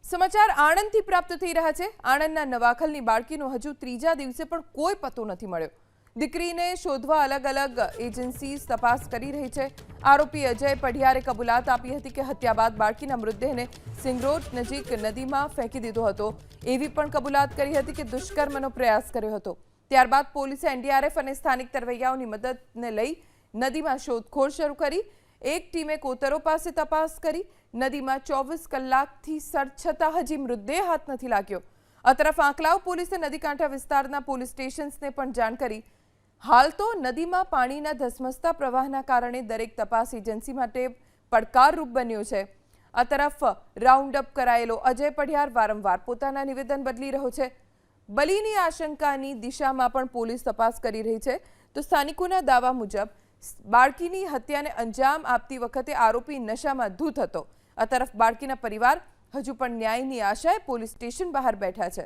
સમાચાર આણંદથી પ્રાપ્ત થઈ રહ્યા છે। આણંદના નવાખલની બાળકીનો હજુ ત્રીજા દિવસે પણ કોઈ પતો નથી મળ્યો। દીકરીને શોધવા અલગ અલગ એજન્સી તપાસ કરી રહી છે। આરોપી અજય પઢિયારે કબૂલાત આપી હતી કે હત્યા બાદ બાળકીના મૃતદેહને સિંગરોડ નજીક નદીમાં ફેંકી દીધો હતો। એવી પણ કબૂલાત કરી હતી કે દુષ્કર્મનો પ્રયાસ કર્યો હતો। ત્યારબાદ પોલીસે એનડીઆરએફ અને સ્થાનિક તરવૈયાઓની મદદને લઈ નદીમાં શોધખોળ શરૂ કરી। એક ટીમે કોતરો પાસે તપાસ કરી। નદીમાં 24 કલાકથી સર્ચ છતાં હજી મૃતદેહ હાથ નથી લાગ્યો। આ તરફ આંકલાવ પોલીસે નદીકાંઠા વિસ્તારના પોલીસ સ્ટેશન્સને પણ જાણ કરી। હાલ તો નદીમાં પાણીના ધસમસતા પ્રવાહના કારણે દરેક તપાસ એજન્સી માટે પડકારરૂપ બન્યો છે। આ તરફ રાઉન્ડ અપ કરાયેલો અજય પઢિયાર વારંવાર પોતાના નિવેદન બદલી રહ્યો છે। બલીની આશંકાની દિશામાં પણ પોલીસ તપાસ કરી રહી છે। તો સ્થાનિકોના દાવા મુજબ બાળકીની હત્યાને અંજામ આપતી વખતે આરોપી નશામાં ધૂત હતો। આ તરફ બાળકીના પરિવાર હજુ પણ ન્યાયની આશાએ પોલીસ સ્ટેશન બહાર બેઠા છે।